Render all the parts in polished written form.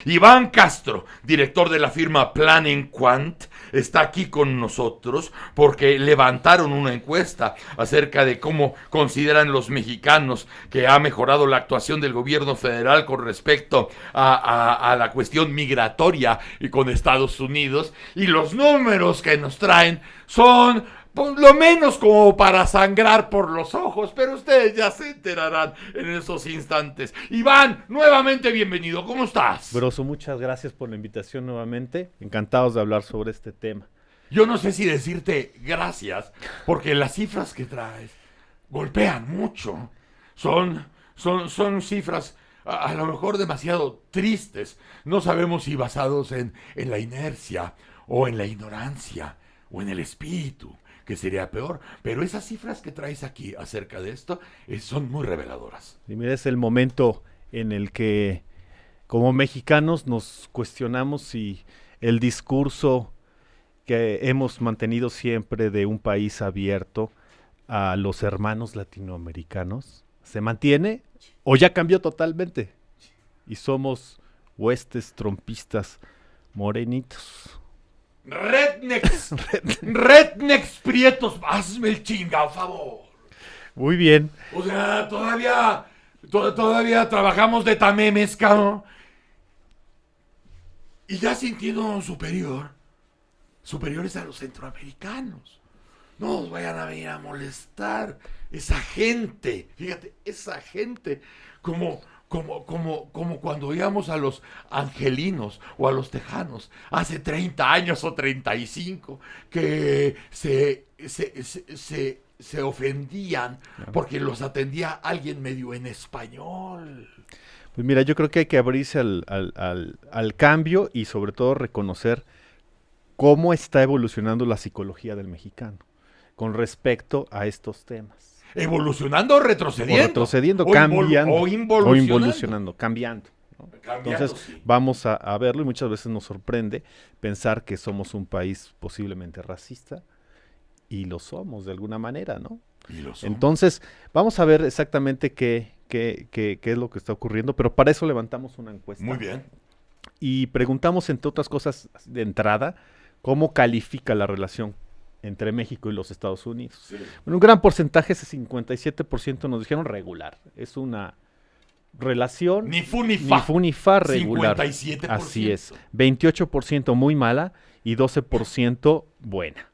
Iván Castro, director de la firma Planning Quant, está aquí con nosotros porque levantaron una encuesta acerca de cómo consideran los mexicanos que ha mejorado la actuación del gobierno federal con respecto a la cuestión migratoria y con Estados Unidos. Y los números que nos traen son por lo menos como para sangrar por los ojos, pero ustedes ya se enterarán en esos instantes. Iván, nuevamente bienvenido, ¿cómo estás? Broso, muchas gracias por la invitación nuevamente. Encantados de hablar sobre este tema. Yo no sé si decirte gracias, porque las cifras que traes golpean mucho. Son cifras a lo mejor demasiado tristes. No sabemos si basados en la inercia, o en la ignorancia, o en el espíritu, que sería peor, pero esas cifras que traes aquí acerca de esto son muy reveladoras. Y mira, es el momento en el que como mexicanos nos cuestionamos si el discurso que hemos mantenido siempre de un país abierto a los hermanos latinoamericanos se mantiene o ya cambió totalmente y somos huestes trompistas morenitos. Rednecks prietos, hazme el chingado favor. Muy bien. O sea, todavía trabajamos de tamemes, cabrón. Y ya sintiendo superiores a los centroamericanos. No nos vayan a venir a molestar. Esa gente, fíjate, esa gente, como cuando íbamos a los angelinos o a los tejanos hace 30 años o 35, que se ofendían porque los atendía alguien medio en español. Pues mira, yo creo que hay que abrirse al cambio y sobre todo reconocer cómo está evolucionando la psicología del mexicano con respecto a estos temas. ¿Evolucionando o retrocediendo? O retrocediendo, cambiando. O involucionando, cambiando. ¿No? Entonces sí. vamos a verlo y muchas veces nos sorprende pensar que somos un país posiblemente racista y lo somos de alguna manera, ¿no? Y lo somos. Entonces vamos a ver exactamente qué es lo que está ocurriendo, pero para eso levantamos una encuesta. Muy bien. Y preguntamos, entre otras cosas, de entrada, cómo califica la relación entre México y los Estados Unidos. Sí. Bueno, un gran porcentaje, ese 57% nos dijeron regular. Es una relación ni fu ni fa regular. 57%. Así es. 28% muy mala y 12% buena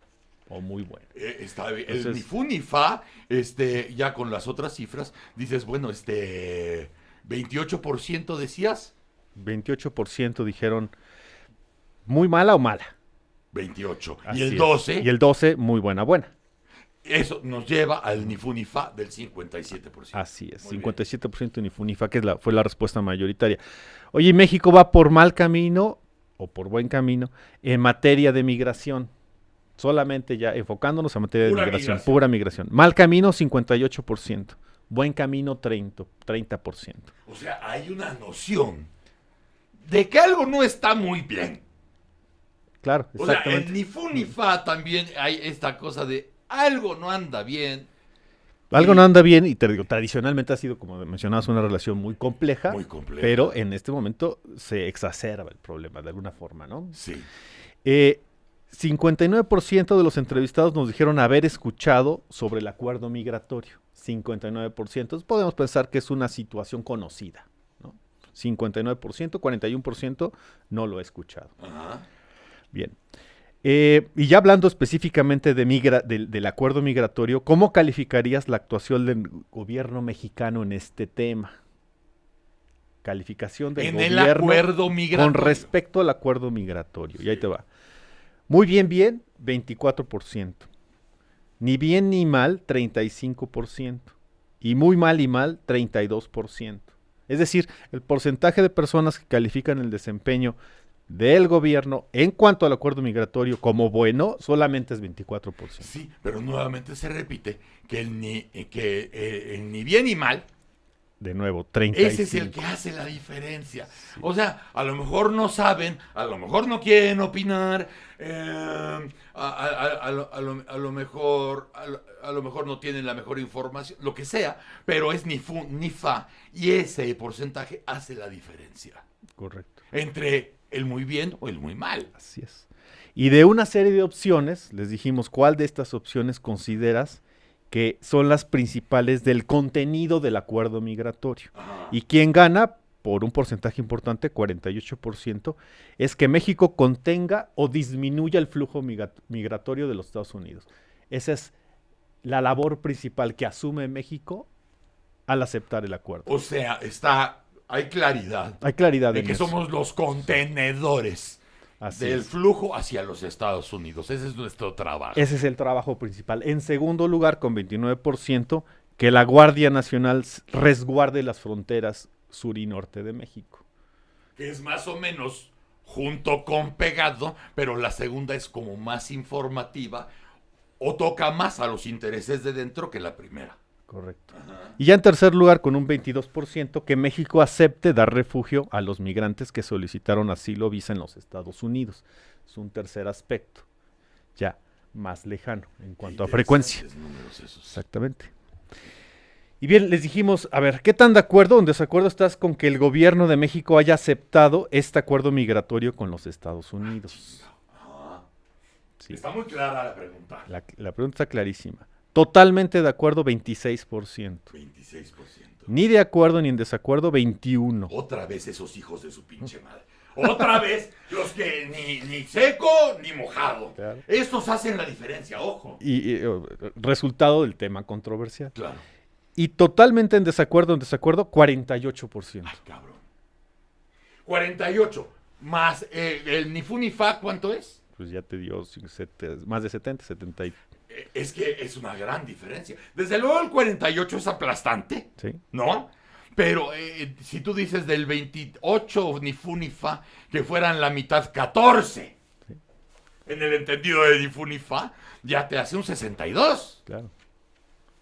o muy buena. Está bien. Entonces, ni fu ni fa, ya con las otras cifras, dices, bueno, 28% decías. 28% dijeron muy mala o mala. 28. Así y el es. 12. Y el 12, muy buena. Eso nos lleva al ni fu ni fa del 57%. Así es, Muy 57% ni fu ni fa, que fue la respuesta mayoritaria. Oye, México va por mal camino o por buen camino en materia de migración. Solamente ya enfocándonos en materia de migración, pura migración. Mal camino, 58%. Buen camino, 30%. O sea, hay una noción de que algo no está muy bien. Claro, exactamente. O sea, en ni fu ni fa también hay esta cosa de algo no anda bien. Algo no anda bien y te digo, tradicionalmente ha sido, como mencionabas, una relación muy compleja. Muy compleja. Pero en este momento se exacerba el problema de alguna forma, ¿no? Sí. 59% de los entrevistados nos dijeron haber escuchado sobre el acuerdo migratorio. 59%. Entonces podemos pensar que es una situación conocida, ¿no? 59%, 41% no lo he escuchado. Ajá. Bien. Y ya hablando específicamente del acuerdo migratorio, ¿cómo calificarías la actuación del gobierno mexicano en este tema? Calificación del gobierno el acuerdo migratorio. Con respecto al acuerdo migratorio. Sí. Y ahí te va. Muy bien, 24%. Ni bien ni mal, 35%. Y muy mal y mal, 32%. Es decir, el porcentaje de personas que califican el desempeño del gobierno en cuanto al acuerdo migratorio como bueno, solamente es 24%. Sí, pero nuevamente se repite que el ni bien ni mal, de nueo, 35. Ese es el que hace la diferencia. Sí. O sea, a lo mejor no saben, a lo mejor no quieren opinar, a lo mejor no tienen la mejor información, lo que sea, pero es ni fu ni fa, y ese porcentaje hace la diferencia. Correcto. entre el muy bien o el muy mal. Así es. Y de una serie de opciones, les dijimos cuál de estas opciones consideras que son las principales del contenido del acuerdo migratorio. Ajá. Y quien gana, por un porcentaje importante, 48%, es que México contenga o disminuya el flujo migratorio de los Estados Unidos. Esa es la labor principal que asume México al aceptar el acuerdo. O sea, hay claridad Hay claridad de en que eso. somos los contenedores Así del es. flujo hacia los Estados Unidos. Ese es nuestro trabajo. Ese es el trabajo principal. En segundo lugar, con 29%, que la Guardia Nacional resguarde las fronteras sur y norte de México. Que es más o menos junto con pegado, pero la segunda es como más informativa o toca más a los intereses de dentro que la primera. Correcto. Ajá. Y ya en tercer lugar, con un 22%, que México acepte dar refugio a los migrantes que solicitaron asilo o visa en los Estados Unidos. Es un tercer aspecto, ya más lejano en cuanto a frecuencia. Números esos. Exactamente. Y bien, les dijimos, a ver, ¿qué tan de acuerdo o en desacuerdo estás con que el gobierno de México haya aceptado este acuerdo migratorio con los Estados Unidos? Ajá. Sí. Está muy clara la pregunta. La pregunta está clarísima. Totalmente de acuerdo, 26%. 26%. Ni de acuerdo ni en desacuerdo, 21%. Otra vez esos hijos de su pinche madre. Otra vez los que ni seco ni mojado. Claro. Estos hacen la diferencia, ojo. Y resultado del tema controversial. Claro. Y totalmente en desacuerdo, 48%. Ay, cabrón. 48 más el ni fu ni fa, ¿cuánto es? Pues ya te dio más de 70. Es que es una gran diferencia. Desde luego el 48 es aplastante, ¿Sí? ¿no? Pero si tú dices del 28 ni fu ni fa, que fueran la mitad 14, Sí. en el entendido de ni fu ni fa, ya te hace un 62. Claro.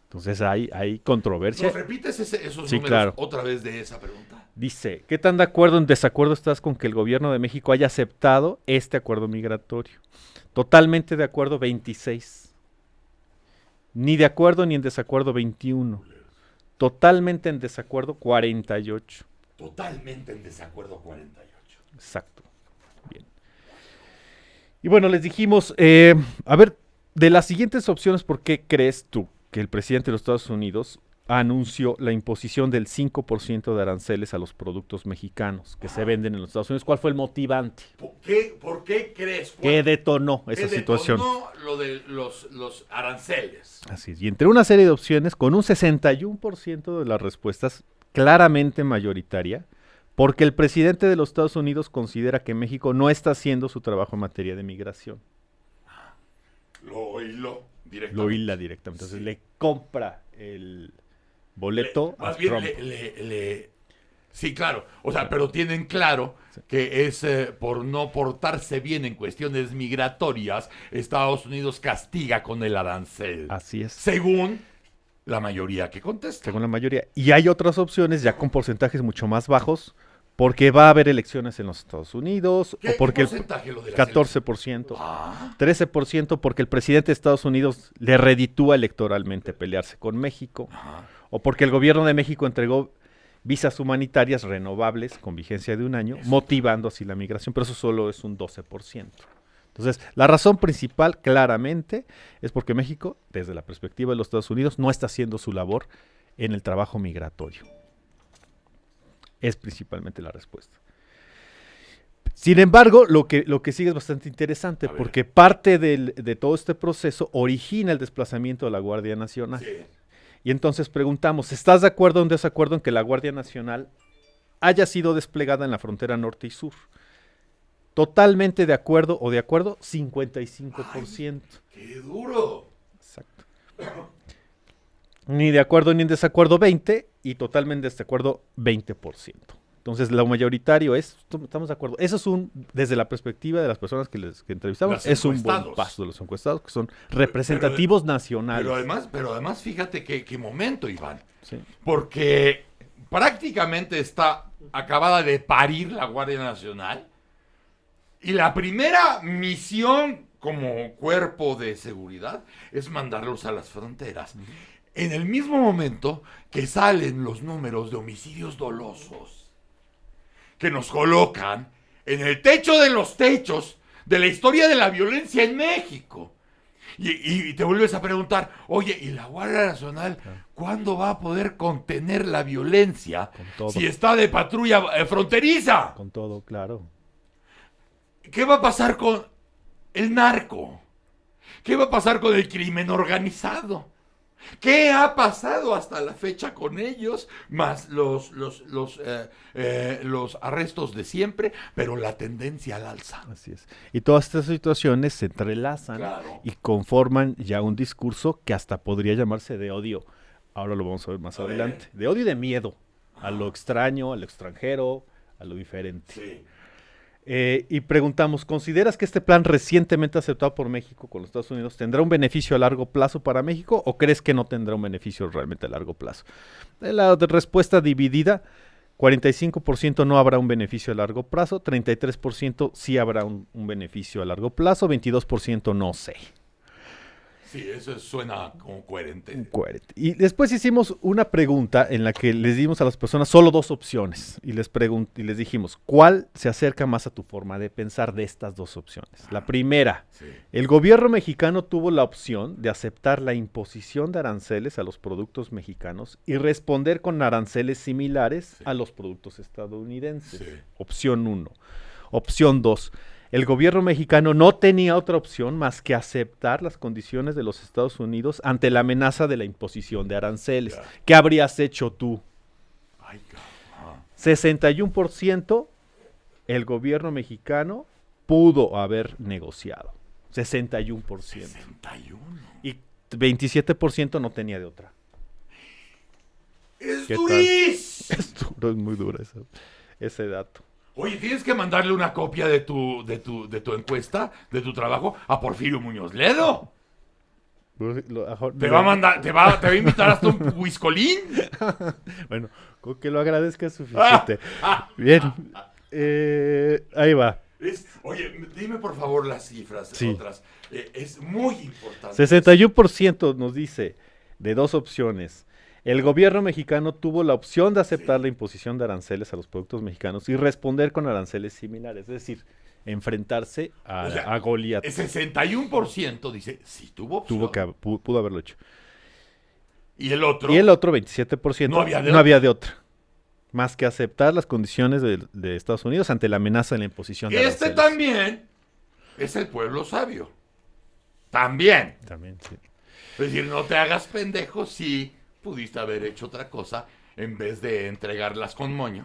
Entonces hay controversia. ¿Nos repites esos Sí, números claro. otra vez de esa pregunta? Dice, ¿qué tan de acuerdo o en desacuerdo estás con que el gobierno de México haya aceptado este acuerdo migratorio? Totalmente de acuerdo, 26%. Ni de acuerdo ni en desacuerdo, 21%. Totalmente en desacuerdo, 48%. Totalmente en desacuerdo, 48. Exacto. Bien. Y bueno, les dijimos, a ver, de las siguientes opciones, ¿por qué crees tú que el presidente de los Estados Unidos anunció la imposición del 5% de aranceles a los productos mexicanos que se venden en los Estados Unidos? ¿Cuál fue el motivante? ¿Por qué crees? ¿Qué detonó ¿Qué esa situación? detonó lo de los aranceles? Así es. Y entre una serie de opciones, con un 61% de las respuestas claramente mayoritaria, porque el presidente de los Estados Unidos considera que México no está haciendo su trabajo en materia de migración. Lo hiló directamente. Lo hila directamente. Entonces Sí. le compra el boleto a Más bien Trump. Sí, claro. O sea, pero tienen claro que es por no portarse bien en cuestiones migratorias, Estados Unidos castiga con el arancel. Así es. Según la mayoría que contesta. Según la mayoría. Y hay otras opciones ya con porcentajes mucho más bajos, porque va a haber elecciones en los Estados Unidos, ¿Qué o porque porcentaje lo de el las 14%, Ah, 13% porque el presidente de Estados Unidos le reditúa electoralmente pelearse con México, ajá. o porque el gobierno de México entregó visas humanitarias renovables con vigencia de un año, motivando así la migración, pero eso solo es un 12%. Entonces, la razón principal, claramente, es porque México, desde la perspectiva de los Estados Unidos, no está haciendo su labor en el trabajo migratorio. Es principalmente la respuesta. Sin embargo, lo que sigue es bastante interesante, porque parte de todo este proceso origina el desplazamiento de la Guardia Nacional. Sí. Y entonces preguntamos, ¿estás de acuerdo o en desacuerdo en que la Guardia Nacional haya sido desplegada en la frontera norte y sur? Totalmente de acuerdo o de acuerdo, 55%. ¡Qué duro! Exacto. Ni de acuerdo ni en desacuerdo, 20%, y totalmente de desacuerdo, 20%. Entonces, lo mayoritario es, estamos de acuerdo. Eso es desde la perspectiva de las personas que entrevistamos, Los es un buen encuestados. paso de los encuestados, que son representativos nacionales. Pero además, fíjate qué momento, Iván. Sí. Porque prácticamente está acabada de parir la Guardia Nacional. Y la primera misión como cuerpo de seguridad es mandarlos a las fronteras. En el mismo momento que salen los números de homicidios dolosos que nos colocan en el techo de los techos de la historia de la violencia en México. Y te vuelves a preguntar, oye, ¿y la Guardia Nacional cuándo va a poder contener la violencia si está de patrulla fronteriza? Con todo, claro. ¿Qué va a pasar con el narco? ¿Qué va a pasar con el crimen organizado? ¿Qué ha pasado hasta la fecha con ellos? Más los arrestos de siempre, pero la tendencia al alza. Así es. Y todas estas situaciones se entrelazan y conforman ya un discurso que hasta podría llamarse de odio. Ahora lo vamos a ver más adelante. De odio y de miedo a lo extraño, a lo extranjero, a lo diferente. Sí. Y preguntamos, ¿consideras que este plan recientemente aceptado por México con los Estados Unidos tendrá un beneficio a largo plazo para México o crees que no tendrá un beneficio realmente a largo plazo? La respuesta dividida, 45% no habrá un beneficio a largo plazo, 33% sí habrá un beneficio a largo plazo, 22% no sé. Sí, eso suena como coherente. Y después hicimos una pregunta en la que les dimos a las personas solo dos opciones y les dijimos, ¿cuál se acerca más a tu forma de pensar de estas dos opciones? La primera, el gobierno mexicano tuvo la opción de aceptar la imposición de aranceles a los productos mexicanos y responder con aranceles similares a los productos estadounidenses. Opción 1. Opción 2. El gobierno mexicano no tenía otra opción más que aceptar las condiciones de los Estados Unidos ante la amenaza de la imposición de aranceles. ¿Qué habrías hecho tú? 61% el gobierno mexicano pudo haber negociado. 61%. 61. Y 27% no tenía de otra. ¡Es durísimo! Es duro, es muy duro ese dato. Oye, tienes que mandarle una copia de tu encuesta, de tu trabajo, a Porfirio Muñoz Ledo. Te va a invitar hasta un whistolín. Bueno, con que lo agradezca es suficiente. Bien, ahí va. Oye, dime por favor las cifras otras. Es muy importante. 61% nos dice de dos opciones. El gobierno mexicano tuvo la opción de aceptar la imposición de aranceles a los productos mexicanos y responder con aranceles similares, es decir, enfrentarse a Goliat. El 61% dice, sí tuvo opción. Pudo haberlo hecho. ¿Y el otro? Y el otro 27% no había de otra. Más que aceptar las condiciones de Estados Unidos ante la amenaza de la imposición de aranceles. Este también es el pueblo sabio. También, sí. Es decir, no te hagas pendejo si pudiste haber hecho otra cosa en vez de entregarlas con moño.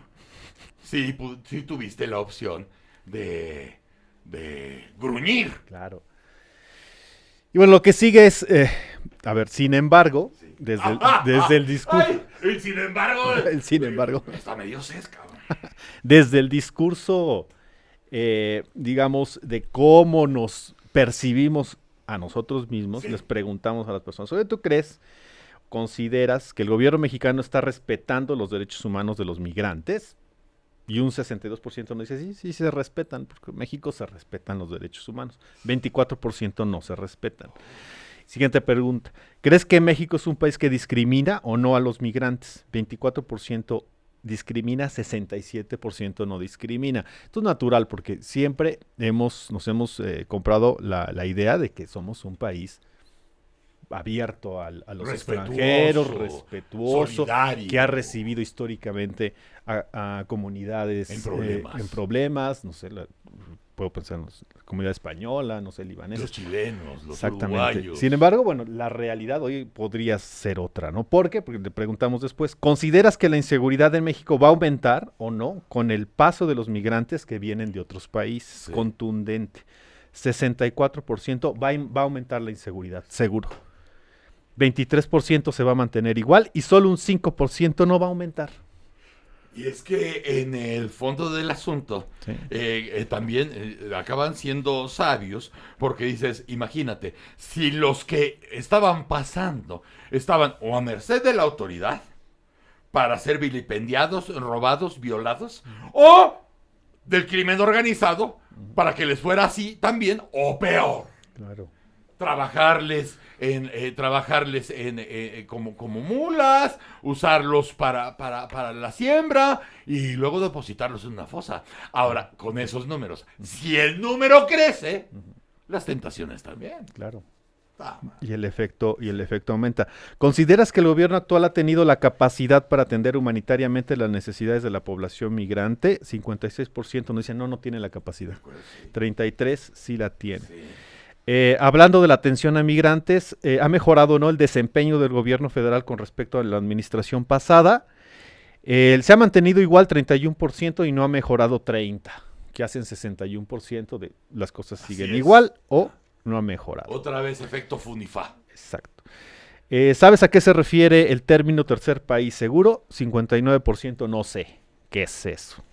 Sí, tuviste la opción de gruñir. Claro. Y bueno, lo que sigue es, sin embargo, desde el discurso... El sin embargo... Está medio sesca. Desde el discurso, digamos, de cómo nos percibimos a nosotros mismos, les preguntamos a las personas, oye, ¿tú consideras que el gobierno mexicano está respetando los derechos humanos de los migrantes? Y un 62% nos dice, sí se respetan, porque en México se respetan los derechos humanos. 24% no se respetan. Siguiente pregunta, ¿crees que México es un país que discrimina o no a los migrantes? 24% discrimina, 67% no discrimina. Esto es natural porque siempre nos hemos comprado la idea de que somos un país abierto a los extranjeros, respetuoso, solidario, que ha recibido históricamente a comunidades en problemas, no sé, puedo pensar en la comunidad española, no sé, libanesa. Los chilenos, los uruguayos. Sin embargo, bueno, la realidad hoy podría ser otra, ¿no? ¿Por qué? Porque le preguntamos después, ¿consideras que la inseguridad en México va a aumentar o no con el paso de los migrantes que vienen de otros países? Sí. Contundente. 64% va a aumentar la inseguridad, seguro. 23% se va a mantener igual y solo un 5% no va a aumentar. Y es que en el fondo del asunto también acaban siendo sabios porque dices, imagínate, si los que estaban pasando estaban o a merced de la autoridad para ser vilipendiados, robados, violados, o del crimen organizado para que les fuera así también o peor. Claro. trabajarles como mulas, usarlos para la siembra y luego depositarlos en una fosa. Ahora, con esos números, si el número crece, las tentaciones también. Claro. Y el efecto aumenta. ¿Consideras que el gobierno actual ha tenido la capacidad para atender humanitariamente las necesidades de la población migrante? 56% nos dicen no tiene la capacidad. 33% sí la tiene. Sí. Hablando de la atención a migrantes, ¿ha mejorado no el desempeño del gobierno federal con respecto a la administración pasada? Se ha mantenido igual 31% y no ha mejorado 30%, que hacen 61% de las cosas siguen igual o no ha mejorado. Otra vez efecto Funifá. Exacto. ¿Sabes a qué se refiere el término tercer país seguro? 59% no sé. ¿Qué es eso?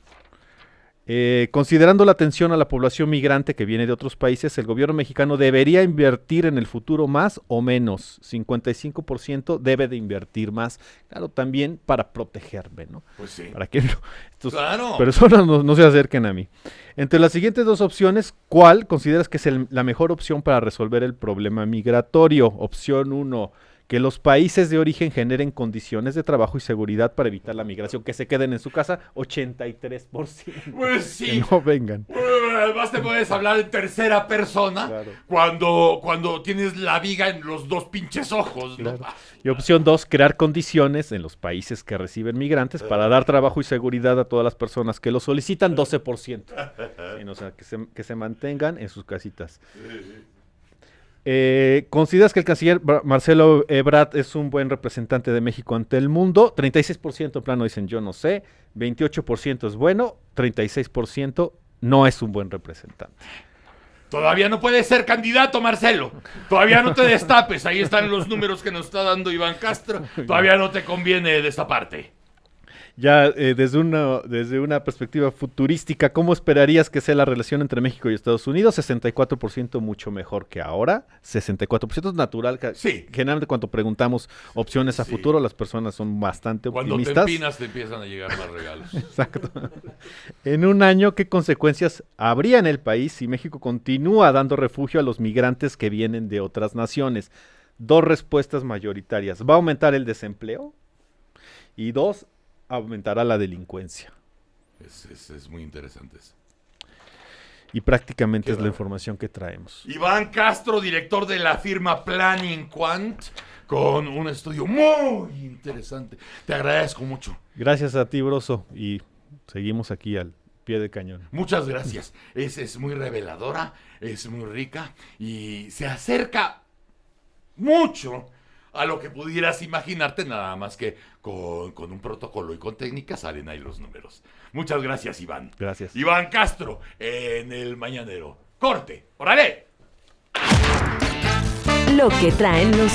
Considerando la atención a la población migrante que viene de otros países, el gobierno mexicano debería invertir en el futuro más o menos. 55% debe de invertir más. Claro, también para protegerme, ¿no? Pues sí. Para que estas claro. personas no se acerquen a mí. Entre las siguientes dos opciones, ¿cuál consideras que es la mejor opción para resolver el problema migratorio? Opción 1. Que los países de origen generen condiciones de trabajo y seguridad para evitar la migración, que se queden en su casa, 83%. Pues sí. Que no vengan. Además te puedes hablar en tercera persona, claro, cuando tienes la viga en los dos pinches ojos, ¿no? Claro. Y opción 2, crear condiciones en los países que reciben migrantes para dar trabajo y seguridad a todas las personas que lo solicitan, 12%. O sea, que se mantengan en sus casitas. ¿Consideras que el canciller Marcelo Ebrard es un buen representante de México ante el mundo? 36% en plano dicen yo no sé, 28% es bueno, 36% no es un buen representante. Todavía no puedes ser candidato, Marcelo. Todavía no te destapes. Ahí están los números que nos está dando Iván Castro. Todavía no te conviene destaparte. Ya desde una perspectiva futurística, ¿cómo esperarías que sea la relación entre México y Estados Unidos? 64% mucho mejor que ahora. 64% es natural. Sí. Generalmente cuando preguntamos opciones a futuro, las personas son bastante optimistas. Cuando te empinas te empiezan a llegar más regalos. Exacto. En un año, ¿qué consecuencias habría en el país si México continúa dando refugio a los migrantes que vienen de otras naciones? 2 respuestas mayoritarias. ¿Va a aumentar el desempleo? Y 2, aumentará la delincuencia. Es muy interesante eso. Y prácticamente es la información que traemos. Iván Castro, director de la firma Planning Quant, con un estudio muy interesante. Te agradezco mucho. Gracias a ti, Broso, y seguimos aquí al pie de cañón. Muchas gracias. Es muy reveladora, es muy rica y se acerca mucho a lo que pudieras imaginarte, nada más que con un protocolo y con técnicas salen ahí los números. Muchas gracias, Iván. Gracias. Iván Castro, en El Mañanero. ¡Corte! ¡Órale! Lo que traen los